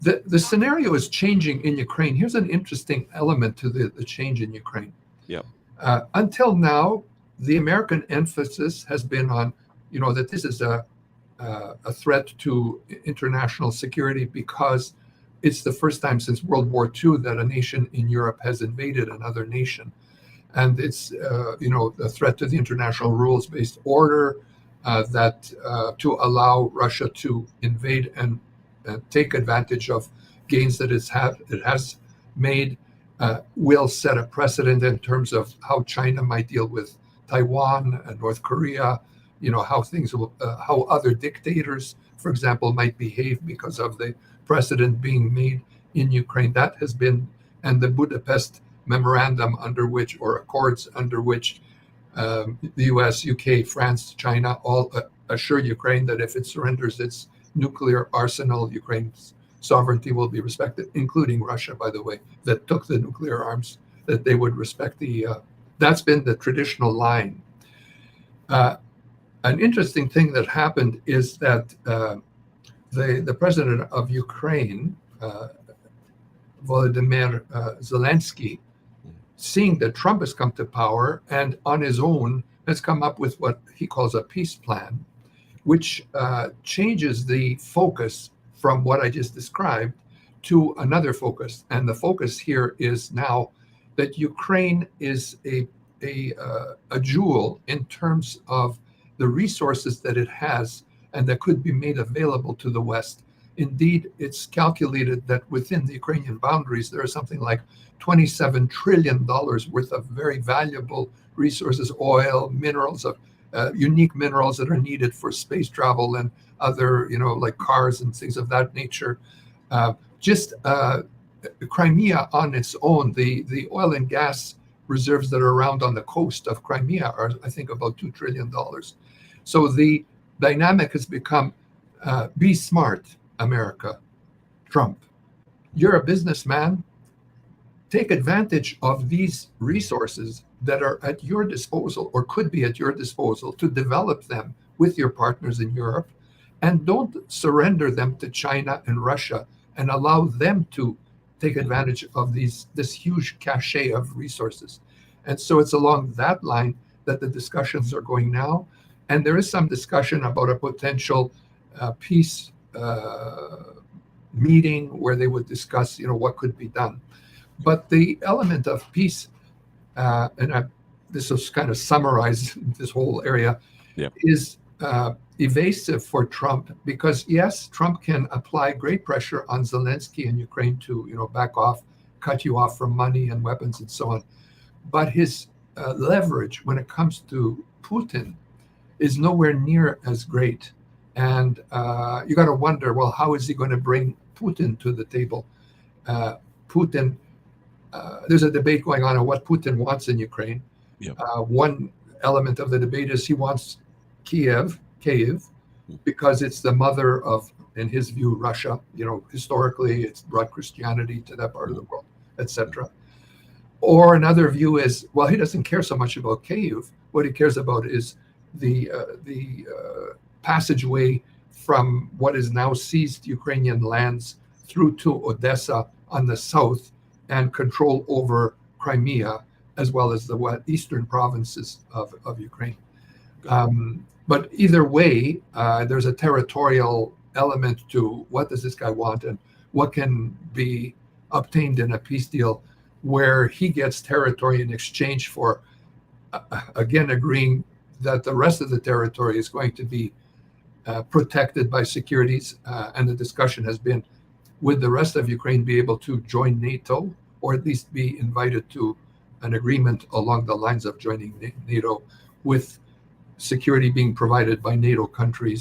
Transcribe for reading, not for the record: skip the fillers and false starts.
The scenario is changing in Ukraine. Here's an interesting element to the change in Ukraine. Yeah. Until now, the American emphasis has been on, that this is a threat to international security because it's the first time since World War II that a nation in Europe has invaded another nation. And it's, a threat to the international rules-based order that to allow Russia to invade and take advantage of gains that it has made will set a precedent in terms of how China might deal with Taiwan and North Korea, how things will, how other dictators, for example, might behave because of the precedent being made in Ukraine. That has been, and the Budapest memorandum or accords under which the US, UK, France, China all assure Ukraine that if it surrenders its nuclear arsenal, Ukraine's sovereignty will be respected, including Russia, by the way, that took the nuclear arms, that they would respect that's been the traditional line. An interesting thing that happened is that the president of Ukraine, Volodymyr Zelensky, seeing that Trump has come to power and on his own has come up with what he calls a peace plan, which changes the focus from what I just described to another focus. And the focus here is now that Ukraine is a jewel in terms of the resources that it has and that could be made available to the West. Indeed, it's calculated that within the Ukrainian boundaries, there is something like $27 trillion worth of very valuable resources, oil, minerals, of unique minerals that are needed for space travel and other, like cars and things of that nature. Crimea on its own, the oil and gas reserves that are around on the coast of Crimea are, I think, about $2 trillion. So the dynamic has become, be smart, America, Trump. You're a businessman. Take advantage of these resources that are at your disposal or could be at your disposal to develop them with your partners in Europe, and don't surrender them to China and Russia and allow them to take advantage of this huge cachet of resources. And so it's along that line that the discussions are going now. And there is some discussion about a potential peace meeting where they would discuss, what could be done. But the element of peace, this was kind of summarized this whole area, is evasive for Trump because, yes, Trump can apply great pressure on Zelensky and Ukraine to, back off, cut you off from money and weapons and so on. But his leverage when it comes to Putin is nowhere near as great. And you got to wonder, well, how is he going to bring Putin to the table? Putin, there's a debate going on what Putin wants in Ukraine. One element of the debate is he wants Kiev, because it's the mother of, in his view, Russia. Historically, it's brought Christianity to that part of the world, etc. Or another view is, well, he doesn't care so much about Kiev. What he cares about is the passageway from what is now seized Ukrainian lands through to Odessa on the south and control over Crimea, as well as the eastern provinces of Ukraine. But either way, there's a territorial element to what does this guy want and what can be obtained in a peace deal where he gets territory in exchange for, again, agreeing that the rest of the territory is going to be protected by securities. And the discussion has been, would the rest of Ukraine be able to join NATO or at least be invited to an agreement along the lines of joining NATO with security being provided by NATO countries